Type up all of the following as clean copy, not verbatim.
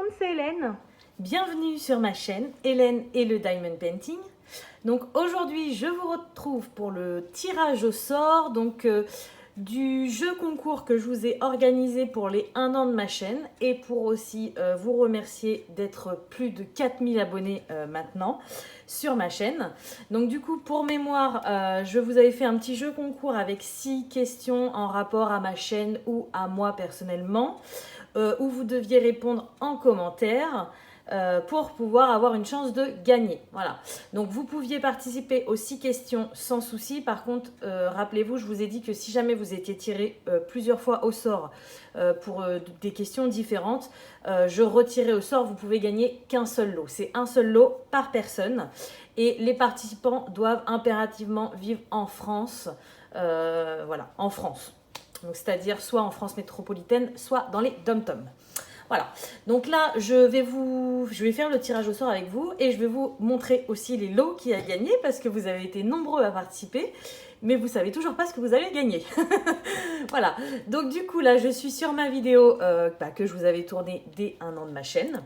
monde, c'est Hélène. Bienvenue sur ma chaîne, Hélène et le Diamond Painting. Donc aujourd'hui, je vous retrouve pour le tirage au sort du jeu concours que je vous ai organisé pour les 1 an de ma chaîne et pour aussi vous remercier d'être plus de 4000 abonnés maintenant sur ma chaîne. Donc du coup, pour mémoire, je vous avais fait un petit jeu concours avec 6 questions en rapport à ma chaîne ou à moi personnellement, où vous deviez répondre en commentaire pour pouvoir avoir une chance de gagner. Voilà. Donc vous pouviez participer aux 6 questions sans souci. Par contre, rappelez-vous, je vous ai dit que si jamais vous étiez tiré plusieurs fois au sort pour des questions différentes, je retirais au sort, vous pouvez gagner qu'un seul lot. C'est un seul lot par personne. Et les participants doivent impérativement vivre en France. Voilà, en France. Donc c'est-à-dire soit en France métropolitaine, soit dans les dom-toms. Voilà, donc là, je vais faire le tirage au sort avec vous et je vais vous montrer aussi les lots qui a gagné parce que vous avez été nombreux à participer, mais vous savez toujours pas ce que vous allez gagner. Voilà, donc du coup, là, je suis sur ma vidéo que je vous avais tournée dès 1 an de ma chaîne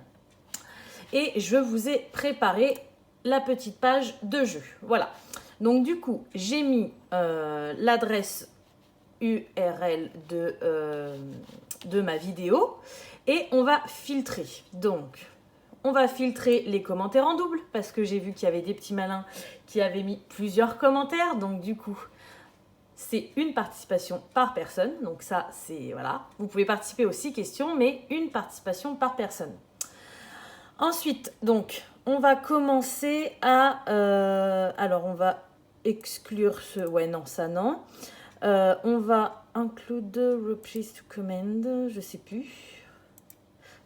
et je vous ai préparé la petite page de jeu. Voilà, donc du coup, j'ai mis l'adresse URL de ma vidéo. Et on va filtrer. Donc, on va filtrer les commentaires en double parce que j'ai vu qu'il y avait des petits malins qui avaient mis plusieurs commentaires. Donc, du coup, c'est une participation par personne. Donc, ça, c'est... Voilà. Vous pouvez participer aux 6 questions, mais une participation par personne. Ensuite, donc, on va commencer à... alors, on va exclure ce... Ouais, non, ça, non. On va include replace to command. Je sais plus.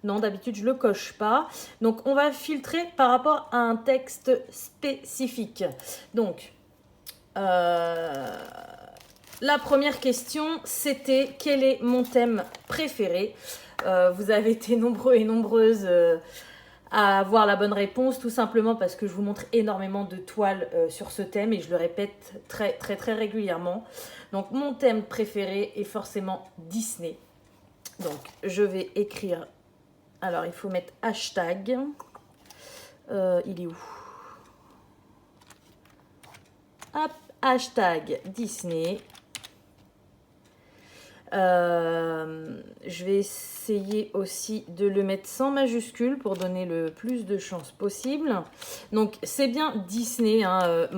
Non, d'habitude, je ne le coche pas. Donc, on va filtrer par rapport à un texte spécifique. Donc, la première question, c'était quel est mon thème préféré? Vous avez été nombreux et nombreuses à avoir la bonne réponse, tout simplement parce que je vous montre énormément de toiles sur ce thème et je le répète très, très, très régulièrement. Donc, mon thème préféré est forcément Disney. Donc, je vais écrire... Alors, il faut mettre hashtag. Il est où? Hop, hashtag Disney. Je vais essayer aussi de le mettre sans majuscule pour donner le plus de chances possible. Donc, c'est bien Disney, hein,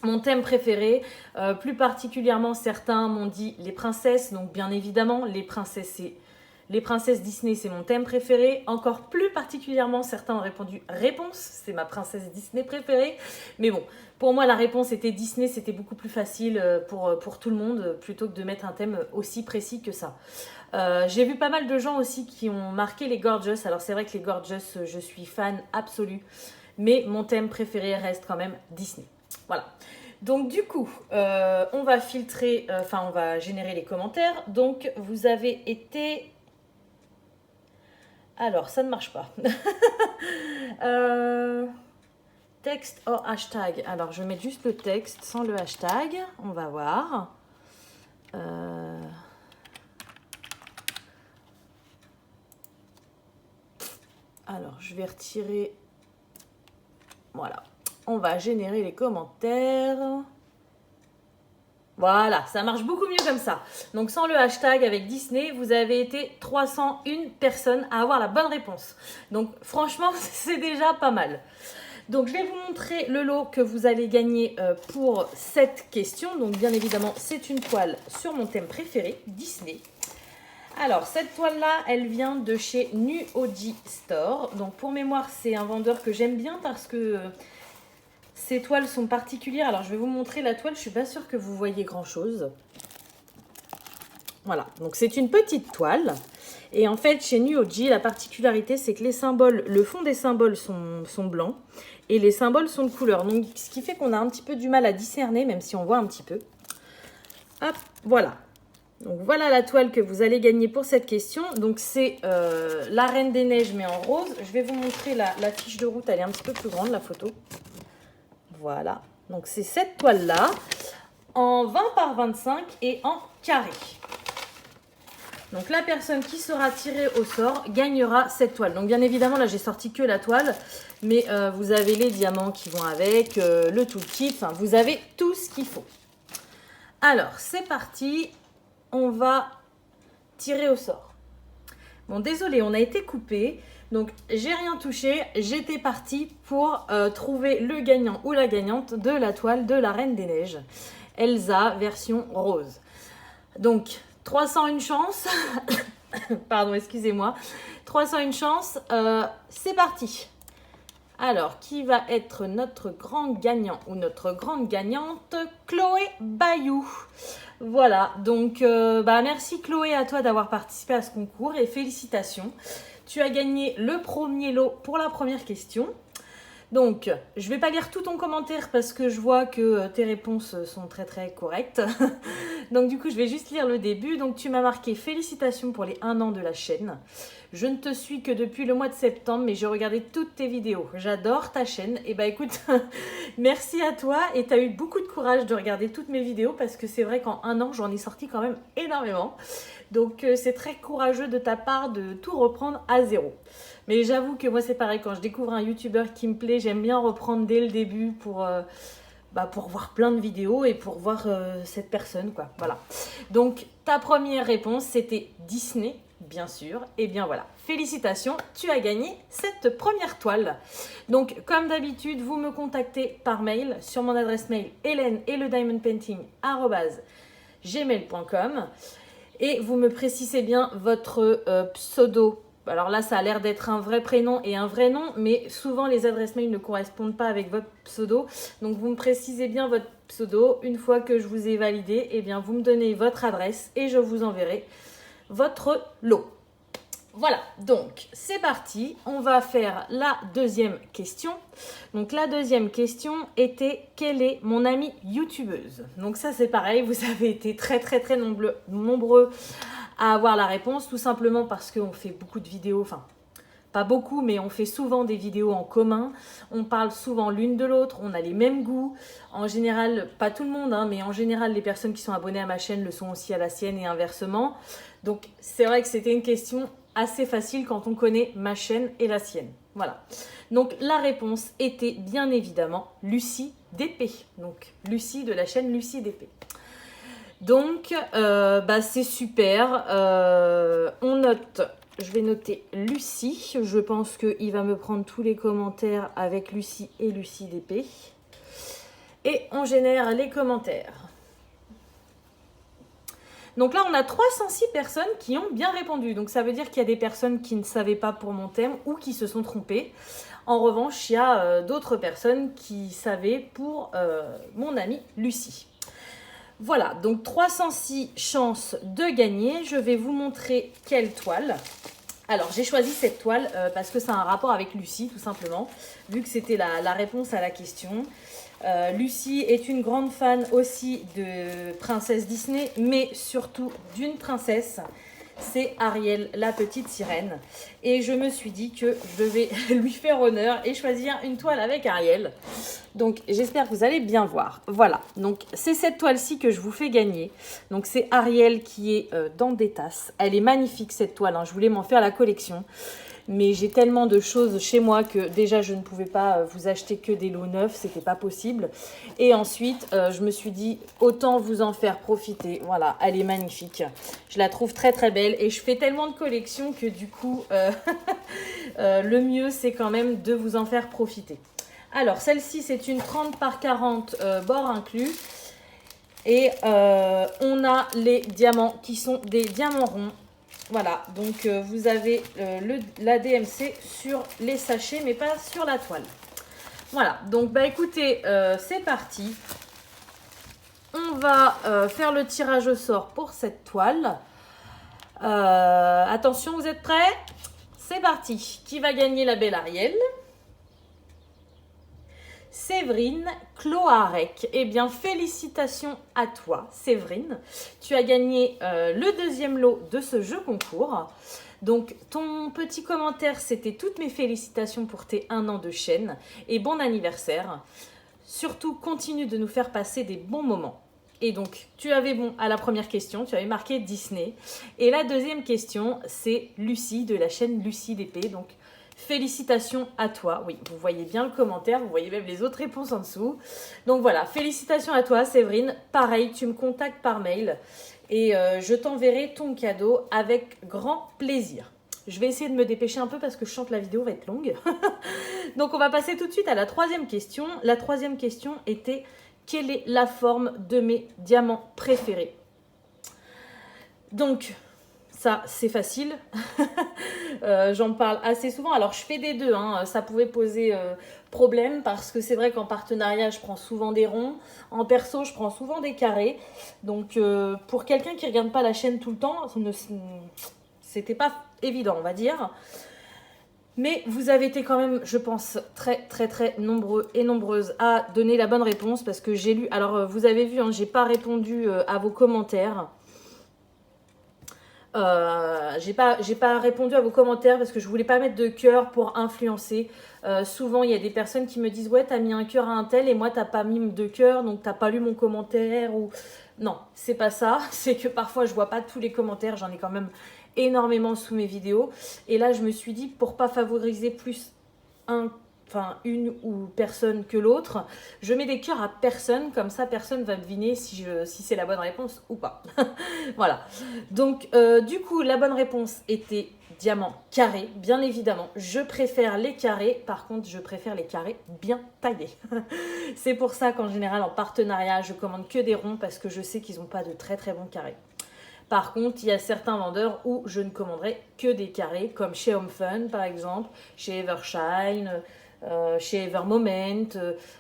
mon thème préféré. Plus particulièrement, certains m'ont dit les princesses. Donc, bien évidemment, les princesses Disney, c'est mon thème préféré. Encore plus particulièrement, certains ont répondu réponse. C'est ma princesse Disney préférée. Mais bon, pour moi, la réponse était Disney. C'était beaucoup plus facile pour tout le monde plutôt que de mettre un thème aussi précis que ça. J'ai vu pas mal de gens aussi qui ont marqué les Gorgeous. Alors, c'est vrai que les Gorgeous, je suis fan absolue. Mais mon thème préféré reste quand même Disney. Voilà. Donc du coup, on va filtrer, on va générer les commentaires. Donc, vous avez été... Alors, ça ne marche pas. Texte hors hashtag. Alors, je vais mettre juste le texte sans le hashtag. On va voir. Alors, je vais retirer... Voilà. On va générer les commentaires. Voilà, ça marche beaucoup mieux comme ça. Donc, sans le hashtag avec Disney, vous avez été 301 personnes à avoir la bonne réponse. Donc, franchement, c'est déjà pas mal. Donc, je vais vous montrer le lot que vous allez gagner pour cette question. Donc, bien évidemment, c'est une toile sur mon thème préféré, Disney. Alors, cette toile-là, elle vient de chez Nuoji Store. Donc, pour mémoire, c'est un vendeur que j'aime bien parce que... ces toiles sont particulières. Alors, je vais vous montrer la toile. Je ne suis pas sûre que vous voyez grand-chose. Voilà. Donc, c'est une petite toile. Et en fait, chez Nuoji, la particularité, c'est que les symboles, le fond des symboles sont blancs. Et les symboles sont de couleur. Donc, ce qui fait qu'on a un petit peu du mal à discerner, même si on voit un petit peu. Hop, voilà. Donc, voilà la toile que vous allez gagner pour cette question. Donc, c'est la Reine des Neiges, mais en rose. Je vais vous montrer la fiche de route. Elle est un petit peu plus grande, la photo. Voilà, donc c'est cette toile-là, en 20 par 25 et en carré. Donc la personne qui sera tirée au sort gagnera cette toile. Donc bien évidemment, là j'ai sorti que la toile, mais vous avez les diamants qui vont avec, le toolkit, enfin vous avez tout ce qu'il faut. Alors c'est parti, on va tirer au sort. Bon désolé, on a été coupé, donc j'ai rien touché, j'étais partie pour trouver le gagnant ou la gagnante de la toile de la Reine des Neiges, Elsa version rose. Donc 301 chance, pardon, excusez-moi, 301 chance, c'est parti. Alors, qui va être notre grand gagnant ou notre grande gagnante? Chloé Bayou. Voilà, donc merci Chloé à toi d'avoir participé à ce concours et félicitations. Tu as gagné le premier lot pour la première question. Donc, je ne vais pas lire tout ton commentaire parce que je vois que tes réponses sont très très correctes. Donc du coup, je vais juste lire le début. Donc tu m'as marqué félicitations pour les 1 an de la chaîne. Je ne te suis que depuis le mois de septembre, mais j'ai regardé toutes tes vidéos. J'adore ta chaîne. Et bah écoute, merci à toi. Et tu as eu beaucoup de courage de regarder toutes mes vidéos parce que c'est vrai qu'en 1 an, j'en ai sorti quand même énormément. Donc c'est très courageux de ta part de tout reprendre à zéro. Mais j'avoue que moi c'est pareil, quand je découvre un youtubeur qui me plaît, j'aime bien reprendre dès le début pour voir plein de vidéos et pour voir cette personne, quoi. Voilà. Donc ta première réponse c'était Disney, bien sûr. Et bien voilà, félicitations, tu as gagné cette première toile. Donc comme d'habitude, vous me contactez par mail sur mon adresse mail hélène-et-le-diamond-painting@gmail.com et vous me précisez bien votre pseudo. Alors là, ça a l'air d'être un vrai prénom et un vrai nom, mais souvent les adresses mail ne correspondent pas avec votre pseudo. Donc vous me précisez bien votre pseudo. Une fois que je vous ai validé, eh bien vous me donnez votre adresse et je vous enverrai votre lot. Voilà, donc c'est parti. On va faire la deuxième question. Donc la deuxième question était: quelle est mon amie youtubeuse? Donc ça c'est pareil, vous avez été très nombreux à avoir la réponse, tout simplement parce qu'on fait beaucoup de vidéos, enfin pas beaucoup, mais on fait souvent des vidéos en commun, on parle souvent l'une de l'autre, on a les mêmes goûts, en général, pas tout le monde, hein, mais en général les personnes qui sont abonnées à ma chaîne le sont aussi à la sienne et inversement. Donc c'est vrai que c'était une question assez facile quand on connaît ma chaîne et la sienne. Voilà. Donc la réponse était bien évidemment Lucie DP. Donc Lucie de la chaîne Lucie DP. Donc, c'est super. On note, je vais noter Lucie. Je pense qu'il va me prendre tous les commentaires avec Lucie et Lucie DP. Et on génère les commentaires. Donc là, on a 306 personnes qui ont bien répondu. Donc ça veut dire qu'il y a des personnes qui ne savaient pas pour mon thème ou qui se sont trompées. En revanche, il y a d'autres personnes qui savaient pour mon amie Lucie. Voilà, donc 306 chances de gagner. Je vais vous montrer quelle toile. Alors, j'ai choisi cette toile parce que ça a un rapport avec Lucie, tout simplement, vu que c'était la réponse à la question. Lucie est une grande fan aussi de princesse Disney, mais surtout d'une princesse. C'est Ariel, la petite sirène. Et je me suis dit que je vais lui faire honneur et choisir une toile avec Ariel. Donc, j'espère que vous allez bien voir. Voilà, donc c'est cette toile-ci que je vous fais gagner. Donc, c'est Ariel qui est dans des tasses. Elle est magnifique, cette toile, hein. Je voulais m'en faire la collection. Mais j'ai tellement de choses chez moi que déjà je ne pouvais pas vous acheter que des lots neufs, c'était pas possible. Et ensuite, je me suis dit autant vous en faire profiter. Voilà, elle est magnifique. Je la trouve très très belle et je fais tellement de collections que du coup, le mieux c'est quand même de vous en faire profiter. Alors, celle-ci c'est une 30 par 40 bord inclus. Et on a les diamants qui sont des diamants ronds. Voilà, donc vous avez la DMC sur les sachets, mais pas sur la toile. Voilà, donc écoutez, c'est parti. On va faire le tirage au sort pour cette toile. Attention, vous êtes prêts? C'est parti. Qui va gagner la belle Ariel? Séverine Cloarec. Eh bien, félicitations à toi, Séverine. Tu as gagné le deuxième lot de ce jeu concours. Donc, ton petit commentaire, c'était toutes mes félicitations pour tes 1 an de chaîne et bon anniversaire. Surtout, continue de nous faire passer des bons moments. Et donc, tu avais bon à la première question, tu avais marqué Disney. Et la deuxième question, c'est Lucie de la chaîne Lucie DP. Donc, félicitations à toi. Oui, vous voyez bien le commentaire, vous voyez même les autres réponses en dessous. Donc voilà, félicitations à toi, Séverine. Pareil, tu me contactes par mail et je t'enverrai ton cadeau avec grand plaisir. Je vais essayer de me dépêcher un peu parce que je sens que la vidéo va être longue. Donc, on va passer tout de suite à la troisième question. La troisième question était... Quelle est la forme de mes diamants préférés? Donc, ça, c'est facile. J'en parle assez souvent. Alors, je fais des deux. Hein. Ça pouvait poser problème parce que c'est vrai qu'en partenariat, je prends souvent des ronds. En perso, je prends souvent des carrés. Donc, pour quelqu'un qui ne regarde pas la chaîne tout le temps, c'était pas évident, on va dire. Mais vous avez été quand même, je pense, très nombreux et nombreuses à donner la bonne réponse parce que j'ai lu... Alors, vous avez vu, hein, j'ai pas répondu à vos commentaires. J'ai pas répondu à vos commentaires parce que je voulais pas mettre de cœur pour influencer. Souvent, il y a des personnes qui me disent « Ouais, t'as mis un cœur à un tel et moi, t'as pas mis de cœur, donc t'as pas lu mon commentaire. » ou non, c'est pas ça. C'est que parfois, je vois pas tous les commentaires. J'en ai quand même énormément sous mes vidéos. Et là, je me suis dit, pour pas favoriser plus une ou personne que l'autre, je mets des cœurs à personne, comme ça personne va deviner si c'est la bonne réponse ou pas. Voilà. Donc, du coup, la bonne réponse était diamant carré, bien évidemment. Je préfère les carrés, par contre, je préfère les carrés bien taillés. C'est pour ça qu'en général, en partenariat, je commande que des ronds parce que je sais qu'ils n'ont pas de très bons carrés. Par contre, il y a certains vendeurs où je ne commanderai que des carrés, comme chez Home Fun par exemple, chez Evershine, chez Evermoment.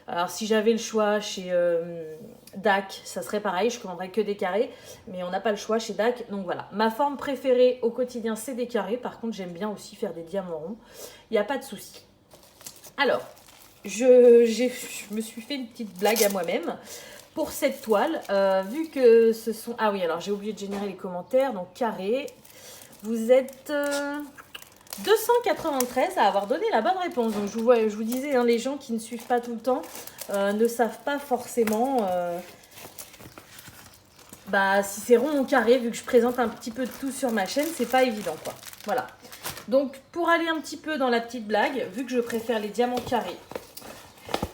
Alors si j'avais le choix chez DAC, ça serait pareil, je commanderais que des carrés, mais on n'a pas le choix chez DAC. Donc voilà, ma forme préférée au quotidien, c'est des carrés. Par contre, j'aime bien aussi faire des diamants ronds. Il n'y a pas de souci. Alors, je me suis fait une petite blague à moi-même. Pour cette toile, vu que ce sont... Ah oui, alors j'ai oublié de générer les commentaires. Donc carré, vous êtes 293 à avoir donné la bonne réponse. Donc je vous disais, hein, les gens qui ne suivent pas tout le temps ne savent pas forcément si c'est rond ou carré. Vu que je présente un petit peu de tout sur ma chaîne, c'est pas évident quoi. Voilà. Donc pour aller un petit peu dans la petite blague, vu que je préfère les diamants carrés,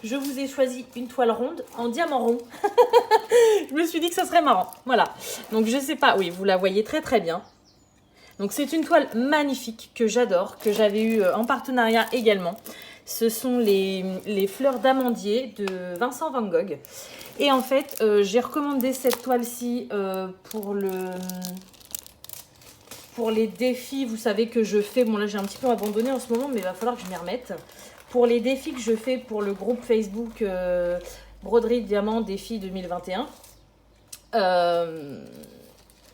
je vous ai choisi une toile ronde en diamant rond. Je me suis dit que ça serait marrant. Voilà. Donc, je sais pas. Oui, vous la voyez très bien. Donc, c'est une toile magnifique que j'adore, que j'avais eu en partenariat également. Ce sont les fleurs d'amandier de Vincent Van Gogh. Et en fait, j'ai recommandé cette toile-ci pour les défis, vous savez, que je fais. Bon, là, j'ai un petit peu abandonné en ce moment, mais il va falloir que je m'y remette. Pour les défis que je fais pour le groupe Facebook Broderie Diamant Défi 2021,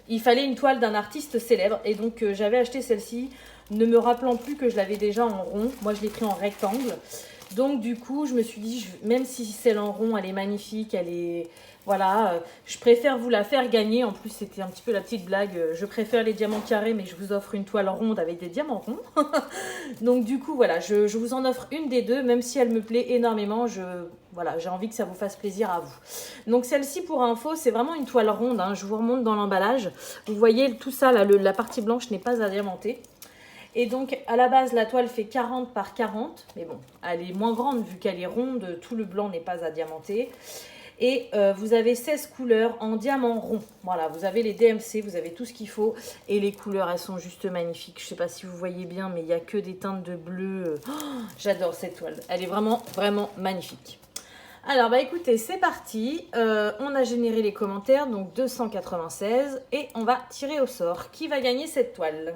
il fallait une toile d'un artiste célèbre. Et donc, j'avais acheté celle-ci, ne me rappelant plus que je l'avais déjà en rond. Moi, je l'ai pris en rectangle. Donc, du coup, je me suis dit, même si celle en rond, elle est magnifique, elle est... Voilà, je préfère vous la faire gagner. En plus, c'était un petit peu la petite blague. Je préfère les diamants carrés, mais je vous offre une toile ronde avec des diamants ronds. Donc, du coup, voilà, je vous en offre une des deux, même si elle me plaît énormément. Voilà, j'ai envie que ça vous fasse plaisir à vous. Donc, celle-ci, pour info, c'est vraiment une toile ronde. Hein. Je vous remonte dans l'emballage. Vous voyez, tout ça, là, la partie blanche n'est pas adiamantée. Et donc, à la base, la toile fait 40 par 40. Mais bon, elle est moins grande vu qu'elle est ronde. Tout le blanc n'est pas adiamanté. Et vous avez 16 couleurs en diamant rond. Voilà, vous avez les DMC, vous avez tout ce qu'il faut. Et les couleurs, elles sont juste magnifiques. Je ne sais pas si vous voyez bien, mais il n'y a que des teintes de bleu. Oh, j'adore cette toile. Elle est vraiment magnifique. Alors, écoutez, c'est parti. On a généré les commentaires, donc 296. Et on va tirer au sort. Qui va gagner cette toile ?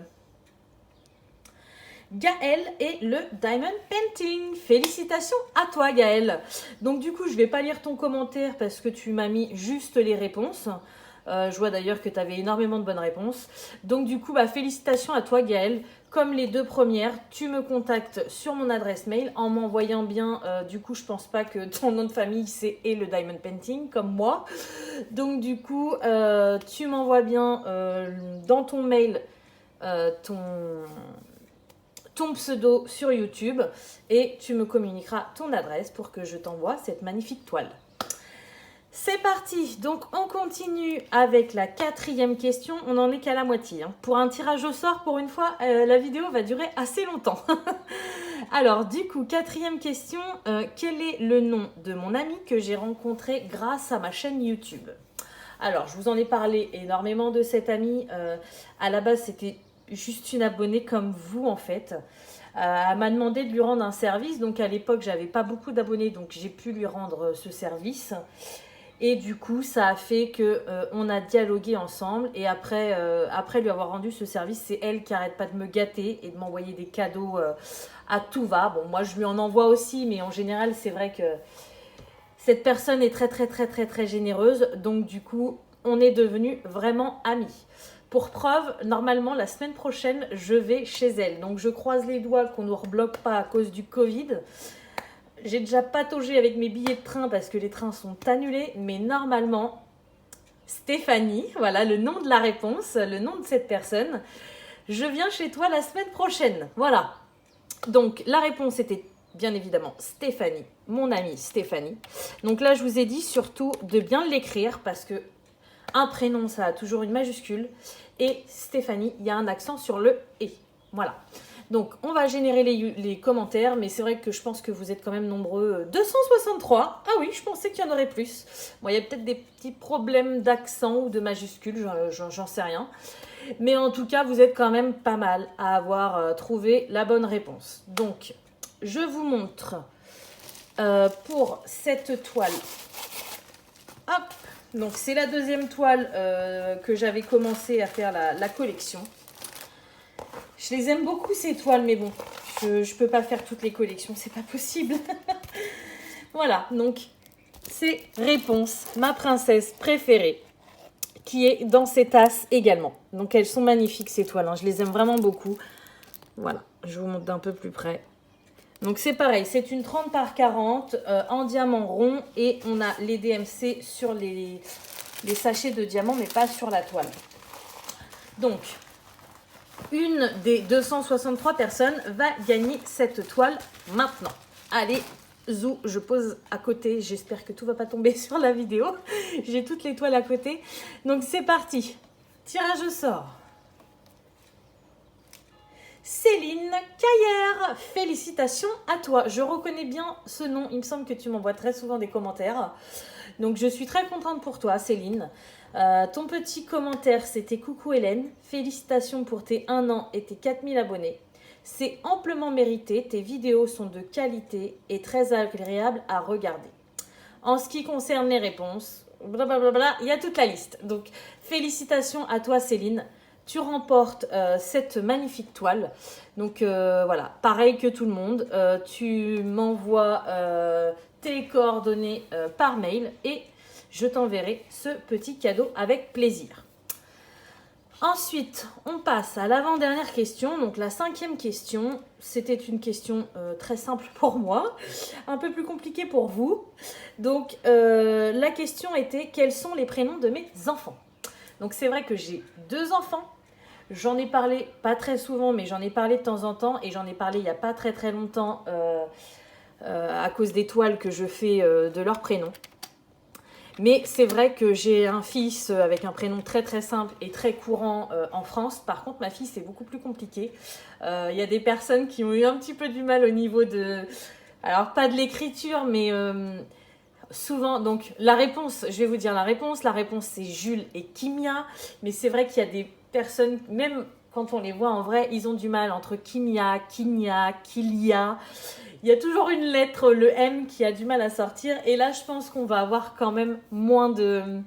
Gaël et le Diamond Painting. Félicitations à toi Gaël. Donc du coup, je ne vais pas lire ton commentaire parce que tu m'as mis juste les réponses. Je vois d'ailleurs que tu avais énormément de bonnes réponses. Donc du coup, félicitations à toi Gaël. Comme les deux premières, tu me contactes sur mon adresse mail en m'envoyant bien, du coup, je pense pas que ton nom de famille c'est et le Diamond Painting comme moi. Donc du coup, tu m'envoies bien dans ton mail ton pseudo sur YouTube et tu me communiqueras ton adresse pour que je t'envoie cette magnifique toile. C'est parti, donc on continue avec la 4e question, on n'en est qu'à la moitié. Hein. Pour un tirage au sort, pour une fois, la vidéo va durer assez longtemps. Alors du coup, 4e question, quel est le nom de mon ami que j'ai rencontré grâce à ma chaîne YouTube? Alors, je vous en ai parlé énormément de cet ami. À la base, c'était juste une abonnée comme vous en fait. Elle m'a demandé de lui rendre un service, donc à l'époque, j'avais pas beaucoup d'abonnés, donc j'ai pu lui rendre ce service. Et du coup, ça a fait qu'on a dialogué ensemble. Et après lui avoir rendu ce service, c'est elle qui arrête pas de me gâter et de m'envoyer des cadeaux à tout va. Bon, moi, je lui en envoie aussi, mais en général, c'est vrai que cette personne est très généreuse. Donc, du coup, on est devenus vraiment amis. Pour preuve, normalement, la semaine prochaine, je vais chez elle. Donc, je croise les doigts qu'on ne nous rebloque pas à cause du Covid. J'ai déjà pataugé avec mes billets de train parce que les trains sont annulés, mais normalement, Stéphanie, voilà le nom de la réponse, le nom de cette personne, je viens chez toi la semaine prochaine. Voilà. Donc, la réponse était bien évidemment Stéphanie, mon amie Stéphanie. Donc là, je vous ai dit surtout de bien l'écrire parce que un prénom, ça a toujours une majuscule. Et Stéphanie, il y a un accent sur le « et ». Voilà. Donc, on va générer les commentaires, mais c'est vrai que je pense que vous êtes quand même nombreux. 263. Ah oui, je pensais qu'il y en aurait plus. Bon, il y a peut-être des petits problèmes d'accent ou de majuscules, j'en sais rien. Mais en tout cas, vous êtes quand même pas mal à avoir trouvé la bonne réponse. Donc, je vous montre pour cette toile. Hop! Donc, c'est la 2e toile que j'avais commencé à faire la collection. Je les aime beaucoup ces toiles, mais bon, je peux pas faire toutes les collections, c'est pas possible. Voilà, donc c'est Réponse, ma princesse préférée, qui est dans ces tasses également. Donc elles sont magnifiques ces toiles, hein. Je les aime vraiment beaucoup. Voilà, je vous montre d'un peu plus près. Donc c'est pareil, c'est une 30 par 40 en diamant rond et on a les DMC sur les sachets de diamants, mais pas sur la toile. Donc, une des 263 personnes va gagner cette toile maintenant. Allez, zou, je pose à côté. J'espère que tout ne va pas tomber sur la vidéo. J'ai toutes les toiles à côté. Donc, c'est parti. Tirage au sort. Céline Caillère, félicitations à toi. Je reconnais bien ce nom. Il me semble que tu m'envoies très souvent des commentaires. Donc, je suis très contente pour toi, Céline. Ton petit commentaire, c'était « Coucou Hélène, félicitations pour tes 1 an et tes 4000 abonnés. C'est amplement mérité, tes vidéos sont de qualité et très agréables à regarder. En ce qui concerne les réponses, blablabla, il y a toute la liste. Donc, félicitations à toi Céline. Tu remportes cette magnifique toile. Donc, voilà, pareil que tout le monde. Tu m'envoies tes coordonnées par mail et je t'enverrai ce petit cadeau avec plaisir. Ensuite, on passe à l'avant-dernière question. Donc la 5e question, c'était une question très simple pour moi, un peu plus compliquée pour vous. Donc la question était, quels sont les prénoms de mes enfants? Donc c'est vrai que j'ai 2 enfants. J'en ai parlé, pas très souvent, mais j'en ai parlé de temps en temps. Et j'en ai parlé il n'y a pas très longtemps à cause des toiles que je fais de leurs prénoms. Mais c'est vrai que j'ai un fils avec un prénom très simple et très courant en France. Par contre, ma fille, c'est beaucoup plus compliqué. Il y a des personnes qui ont eu un petit peu du mal au niveau de... Alors, pas de l'écriture, mais souvent... Donc, la réponse, je vais vous dire la réponse. La réponse, c'est Jules et Kimia. Mais c'est vrai qu'il y a des personnes, même quand on les voit en vrai, ils ont du mal entre Kimia, Kinia, Kilia... Il y a toujours une lettre, le M, qui a du mal à sortir. Et là, je pense qu'on va avoir quand même moins de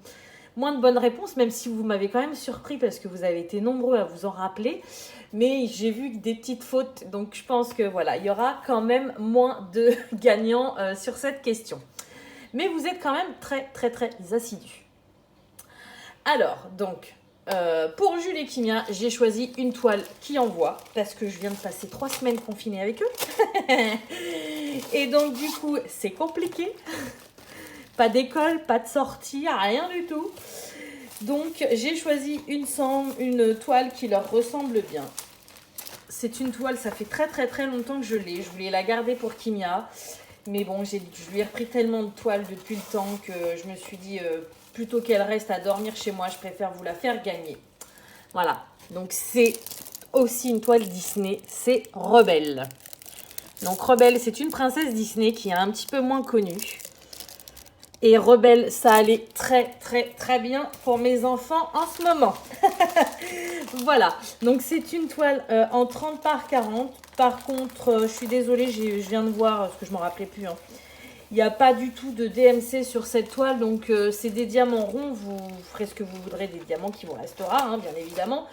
bonnes réponses, même si vous m'avez quand même surpris parce que vous avez été nombreux à vous en rappeler. Mais j'ai vu des petites fautes. Donc, je pense que voilà, il y aura quand même moins de gagnants sur cette question. Mais vous êtes quand même très assidus. Alors, donc... pour Jules et Kimia, j'ai choisi une toile qui envoie parce que je viens de passer 3 semaines confinée avec eux. Et donc du coup, c'est compliqué. Pas d'école, pas de sortie, rien du tout. Donc j'ai choisi une toile qui leur ressemble bien. C'est une toile, ça fait très longtemps que je l'ai. Je voulais la garder pour Kimia. Mais bon, je lui ai repris tellement de toiles depuis le temps que je me suis dit, plutôt qu'elle reste à dormir chez moi, je préfère vous la faire gagner. Voilà, donc c'est aussi une toile Disney, c'est Rebelle. Donc Rebelle, c'est une princesse Disney qui est un petit peu moins connue. Et Rebelle, ça allait très très très bien pour mes enfants en ce moment. Voilà, donc c'est une toile en 30 par 40. Par contre, je suis désolée, je viens de voir, parce que je ne m'en rappelais plus. Hein. Il n'y a pas du tout de DMC sur cette toile, donc c'est des diamants ronds. Vous ferez ce que vous voudrez des diamants qui vous restera, hein, bien évidemment.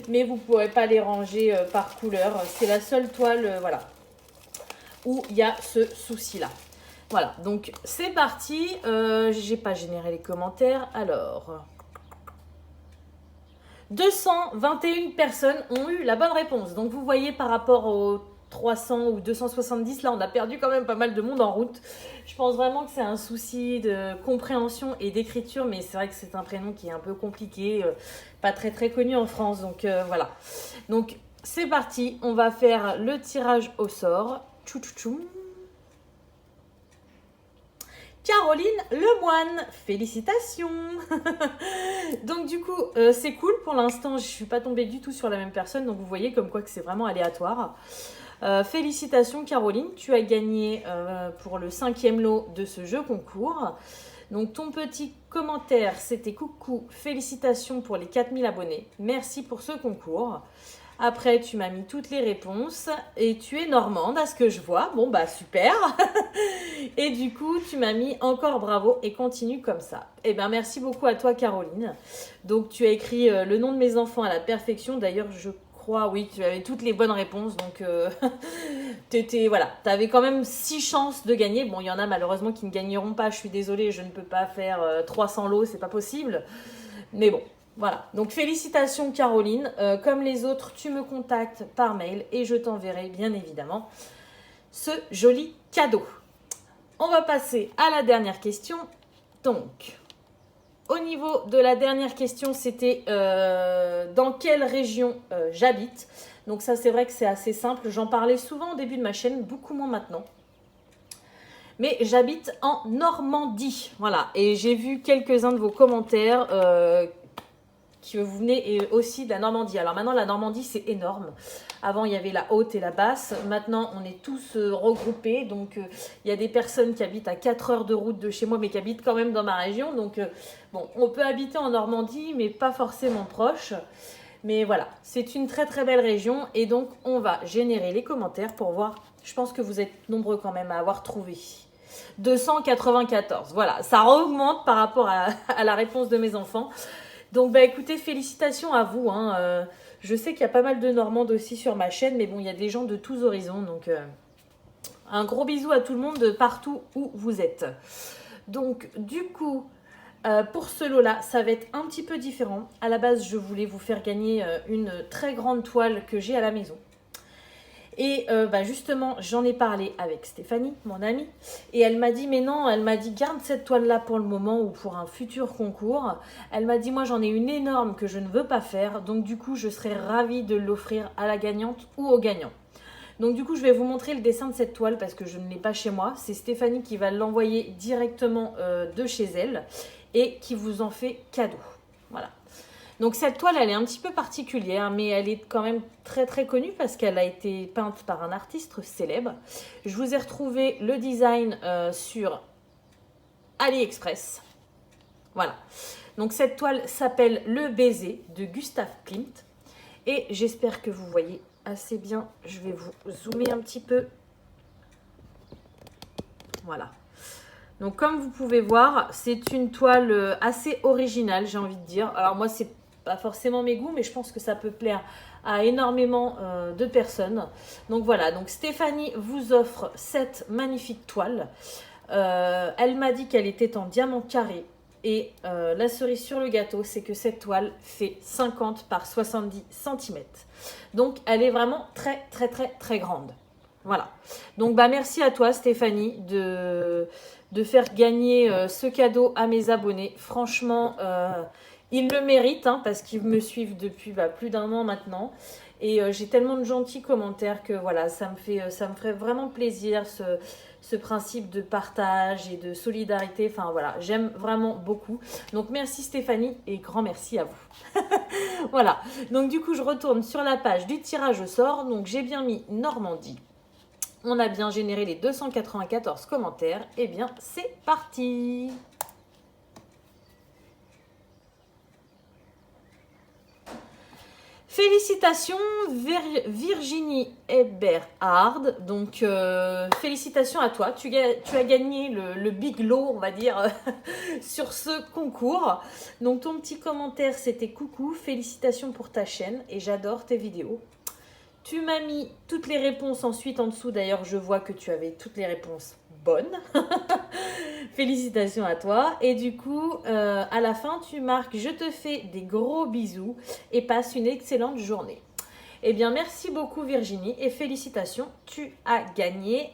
Mais vous ne pourrez pas les ranger par couleur. C'est la seule toile, voilà, où il y a ce souci-là. Voilà, donc c'est parti. J'ai pas généré les commentaires. Alors, 221 personnes ont eu la bonne réponse. Donc vous voyez par rapport aux 300 ou 270, là on a perdu quand même pas mal de monde en route. Je pense vraiment que c'est un souci de compréhension et d'écriture, mais c'est vrai que c'est un prénom qui est un peu compliqué, pas très très connu en France. Donc voilà. Donc c'est parti, on va faire le tirage au sort. Tchou tchou tchou. Caroline Lemoine, félicitations. Donc du coup, c'est cool. Pour l'instant, je ne suis pas tombée du tout sur la même personne. Donc vous voyez comme quoi que c'est vraiment aléatoire. Félicitations Caroline, tu as gagné pour le 5e lot de ce jeu concours. Donc ton petit commentaire, c'était coucou, félicitations pour les 4000 abonnés. Merci pour ce concours. Après, tu m'as mis toutes les réponses et tu es normande à ce que je vois. Bon, bah super. Et du coup, tu m'as mis encore bravo et continue comme ça. Eh bien, merci beaucoup à toi, Caroline. Donc, tu as écrit le nom de mes enfants à la perfection. D'ailleurs, je crois, oui, tu avais toutes les bonnes réponses. Donc, voilà, tu avais quand même 6 chances de gagner. Bon, il y en a malheureusement qui ne gagneront pas. Je suis désolée, je ne peux pas faire 300 lots, c'est pas possible. Mais bon. Voilà, donc félicitations Caroline. Comme les autres, tu me contactes par mail et je t'enverrai bien évidemment ce joli cadeau. On va passer à la dernière question. Donc, au niveau de la dernière question, c'était dans quelle région j'habite. Donc ça, c'est vrai que c'est assez simple. J'en parlais souvent au début de ma chaîne, beaucoup moins maintenant. Mais j'habite en Normandie. Voilà, et j'ai vu quelques-uns de vos commentaires que vous venez aussi de la Normandie. Alors maintenant, la Normandie, c'est énorme. Avant, il y avait la haute et la basse. Maintenant, on est tous regroupés. Donc, il y a des personnes qui habitent à 4 heures de route de chez moi, mais qui habitent quand même dans ma région. Donc, bon, on peut habiter en Normandie, mais pas forcément proche. Mais voilà, c'est une très très belle région. Et donc, on va générer les commentaires pour voir. Je pense que vous êtes nombreux quand même à avoir trouvé. 294. Voilà, ça augmente par rapport à la réponse de mes enfants. Donc, bah écoutez, félicitations à vous. Hein. Je sais qu'il y a pas mal de Normandes aussi sur ma chaîne, mais bon, il y a des gens de tous horizons. Donc, un gros bisou à tout le monde de partout où vous êtes. Donc, du coup, pour ce lot-là, ça va être un petit peu différent. À la base, je voulais vous faire gagner une très grande toile que j'ai à la maison. Et justement, j'en ai parlé avec Stéphanie, mon amie, et elle m'a dit, mais non, elle m'a dit, garde cette toile-là pour le moment ou pour un futur concours. Elle m'a dit, moi j'en ai une énorme que je ne veux pas faire, donc du coup, je serais ravie de l'offrir à la gagnante ou au gagnant. Donc du coup, je vais vous montrer le dessin de cette toile parce que je ne l'ai pas chez moi. C'est Stéphanie qui va l'envoyer directement de chez elle et qui vous en fait cadeau. Voilà. Donc cette toile, elle est un petit peu particulière, mais elle est quand même très très connue parce qu'elle a été peinte par un artiste célèbre. Je vous ai retrouvé le design sur AliExpress. Voilà. Donc cette toile s'appelle Le Baiser de Gustav Klimt. Et j'espère que vous voyez assez bien. Je vais vous zoomer un petit peu. Voilà. Donc comme vous pouvez voir, c'est une toile assez originale, j'ai envie de dire. Alors moi, c'est pas forcément mes goûts, mais je pense que ça peut plaire à énormément de personnes. Donc voilà, donc Stéphanie vous offre cette magnifique toile. Elle m'a dit qu'elle était en diamant carré. Et la cerise sur le gâteau, c'est que cette toile fait 50 par 70 cm. Donc elle est vraiment très très très très grande. Voilà. Donc merci à toi Stéphanie de faire gagner ce cadeau à mes abonnés. Franchement, Ils le méritent hein, parce qu'ils me suivent depuis plus d'un an maintenant. Et j'ai tellement de gentils commentaires que voilà, ça me ferait vraiment plaisir ce principe de partage et de solidarité. Enfin voilà, j'aime vraiment beaucoup. Donc merci Stéphanie et grand merci à vous. Voilà, donc du coup je retourne sur la page du tirage au sort. Donc j'ai bien mis Normandie. On a bien généré les 294 commentaires. Et bien c'est parti. Félicitations Virginie Eberhard. Donc félicitations à toi. Tu as gagné le big lot, on va dire, sur ce concours. Donc ton petit commentaire c'était coucou, félicitations pour ta chaîne et j'adore tes vidéos. Tu m'as mis toutes les réponses ensuite en dessous. D'ailleurs, je vois que tu avais toutes les réponses bonnes. Félicitations à toi. Et du coup, à la fin, tu marques « Je te fais des gros bisous et passe une excellente journée ». Eh bien, merci beaucoup Virginie et félicitations. Tu as gagné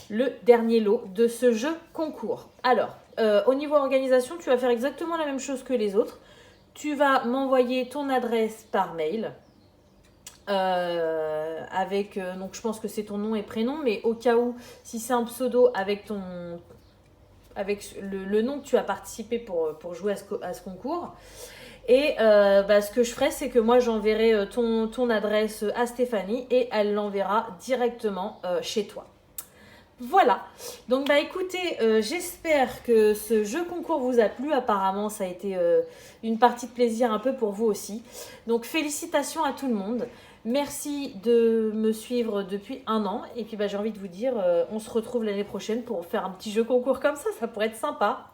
le dernier lot de ce jeu concours. Alors, au niveau organisation, tu vas faire exactement la même chose que les autres. Tu vas m'envoyer ton adresse par mail. Donc je pense que c'est ton nom et prénom, mais au cas où, si c'est un pseudo avec le nom que tu as participé pour jouer à ce concours. Et ce que je ferai, c'est que moi j'enverrai ton adresse à Stéphanie et elle l'enverra directement chez toi. Voilà, donc écoutez, j'espère que ce jeu concours vous a plu. Apparemment ça a été une partie de plaisir un peu pour vous aussi. Donc félicitations à tout le monde. Merci de me suivre depuis un an. Et puis j'ai envie de vous dire, on se retrouve l'année prochaine pour faire un petit jeu concours comme ça pourrait être sympa.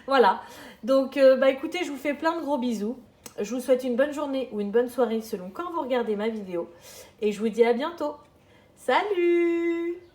Voilà, donc écoutez, je vous fais plein de gros bisous. Je vous souhaite une bonne journée ou une bonne soirée selon quand vous regardez ma vidéo. Et je vous dis à bientôt. Salut!